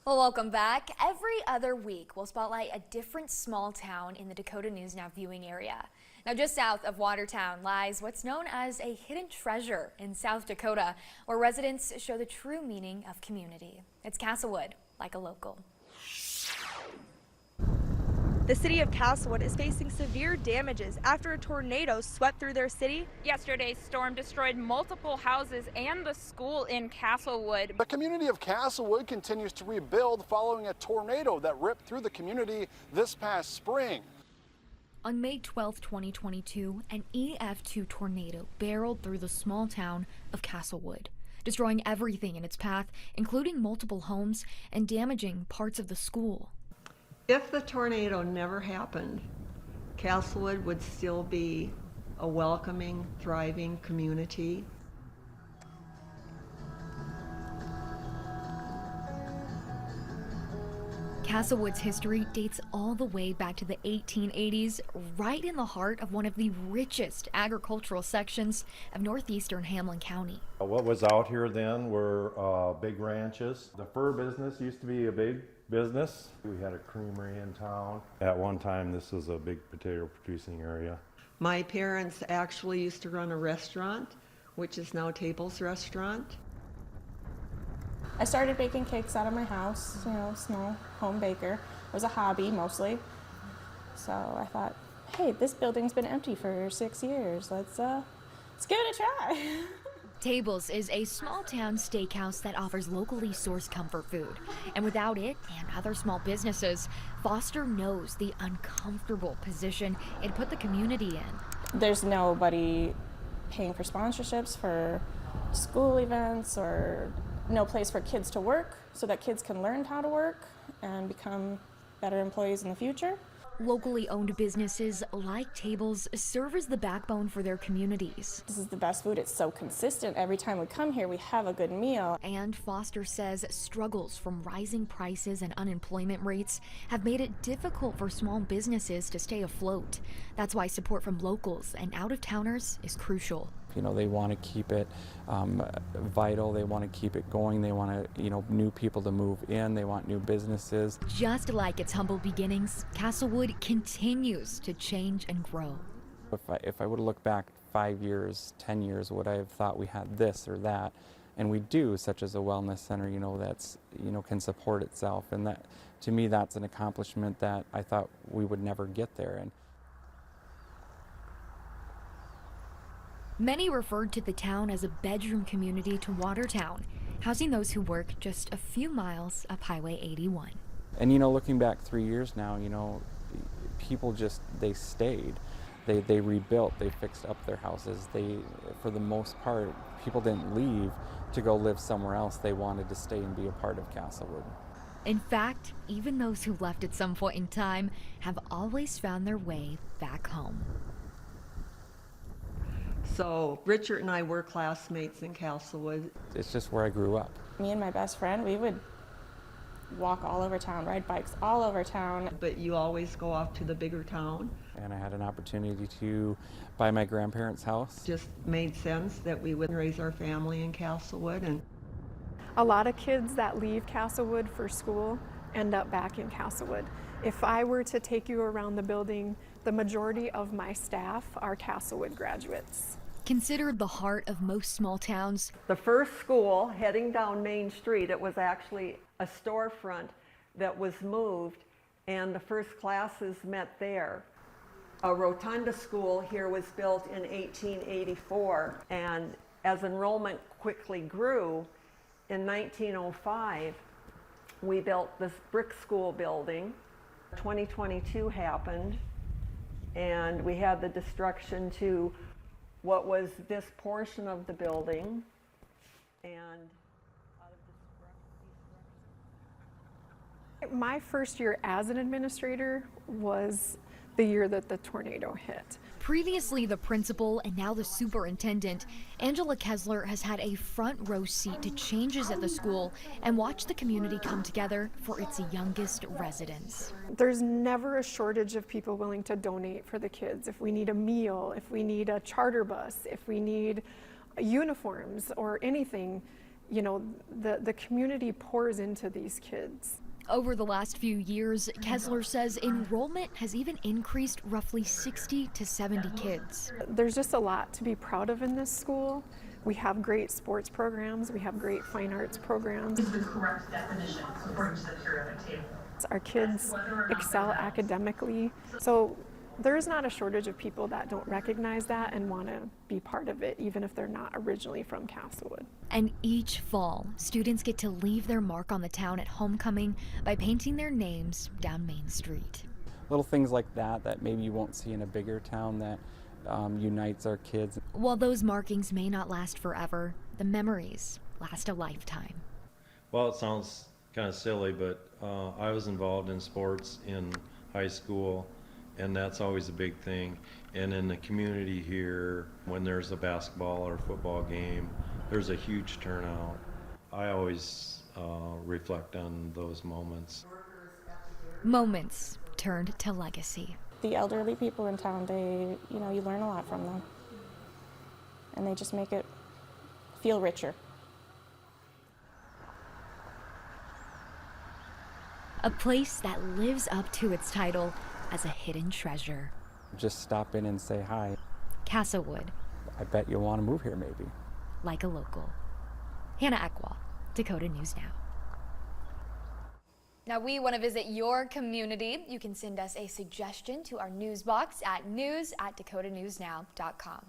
Well, welcome back. Every other week, we'll spotlight a different small town in the Dakota News Now viewing area. Now, just south of Watertown lies what's known as a hidden treasure in South Dakota, where residents show the true meaning of community. It's Castlewood, like a local. The city of Castlewood is facing severe damages after a tornado swept through their city. Yesterday's storm destroyed multiple houses and the school in Castlewood. The community of Castlewood continues to rebuild following a tornado that ripped through the community this past spring. On May 12, 2022, an EF2 tornado barreled through the small town of Castlewood, destroying everything in its path, including multiple homes and damaging parts of the school. If the tornado never happened, Castlewood would still be a welcoming, thriving community. Castlewood's history dates all the way back to the 1880s, right in the heart of one of the richest agricultural sections of northeastern Hamlin County. What was out here then were big ranches. The fur business used to be a big business. We had a creamery in town. At one time, this was a big potato producing area. My parents actually used to run a restaurant, which is now Table's Restaurant. I started baking cakes out of my house, small home baker. It was a hobby mostly. So I thought, hey, this building's been empty for 6 years. Let's give it a try. Table's is a small town steakhouse that offers locally sourced comfort food. And without it and other small businesses, Foster knows the uncomfortable position it put the community in. There's nobody paying for sponsorships for school events or no place for kids to work so that kids can learn how to work and become better employees in the future. Locally owned businesses like Tables serve as the backbone for their communities. This is the best food. It's so consistent. Every time we come here, we have a good meal. And Foster says struggles from rising prices and unemployment rates have made it difficult for small businesses to stay afloat. That's why support from locals and out-of-towners is crucial. They want to keep it vital. They want to keep it going. They want to, new people to move in. They want new businesses. Just like its humble beginnings, Castlewood continues to change and grow. If I would have looked back 5 years, 10 years, would I have thought we had this or that? And we do, such as a wellness center, that's, can support itself. And that, to me, that's an accomplishment that I thought we would never get there. And many referred to the town as a bedroom community to Watertown, housing those who work just a few miles up Highway 81. And looking back 3 years now, people they stayed. They rebuilt, they fixed up their houses. For the most part, people didn't leave to go live somewhere else. They wanted to stay and be a part of Castlewood. In fact, even those who left at some point in time have always found their way back home. So Richard and I were classmates in Castlewood. It's just where I grew up. Me and my best friend, we would walk all over town, ride bikes all over town. But you always go off to the bigger town. And I had an opportunity to buy my grandparents' house. Just made sense that we would raise our family in Castlewood. And a lot of kids that leave Castlewood for school end up back in Castlewood. If I were to take you around the building, the majority of my staff are Castlewood graduates. Considered the heart of most small towns, the first school heading down Main Street, it was actually a storefront that was moved, and the first classes met there. A rotunda school here was built in 1884, and as enrollment quickly grew, in 1905, we built this brick school building. 2022 happened, and we had the destruction to what was this portion of the building, and my first year as an administrator was the year that the tornado hit. Previously the principal and now the superintendent, Angela Kessler has had a front row seat to changes at the school and watched the community come together for its youngest residents. There's never a shortage of people willing to donate for the kids. If we need a meal, if we need a charter bus, if we need uniforms or anything, you know, the community pours into these kids. Over the last few years, Kessler says enrollment has even increased roughly 60 to 70 kids. There's just a lot to be proud of in this school. We have great sports programs, we have great fine arts programs. Is the correct definition according to the periodic table. Our kids excel academically, so there is not a shortage of people that don't recognize that and want to be part of it, even if they're not originally from Castlewood. And each fall, students get to leave their mark on the town at homecoming by painting their names down Main Street. Little things like that that maybe you won't see in a bigger town that unites our kids. While those markings may not last forever, the memories last a lifetime. Well, it sounds kind of silly, but I was involved in sports in high school, and that's always a big thing. And in the community here, when there's a basketball or football game, there's a huge turnout. I always reflect on those moments. Moments turned to legacy. The elderly people in town, you learn a lot from them. And they just make it feel richer. A place that lives up to its title as a hidden treasure. Just stop in and say hi. Castlewood. I bet you'll want to move here maybe. Like a local. Hannah Eckwall, Dakota News Now. Now we want to visit your community. You can send us a suggestion to our news box at news@dakotanewsnow.com.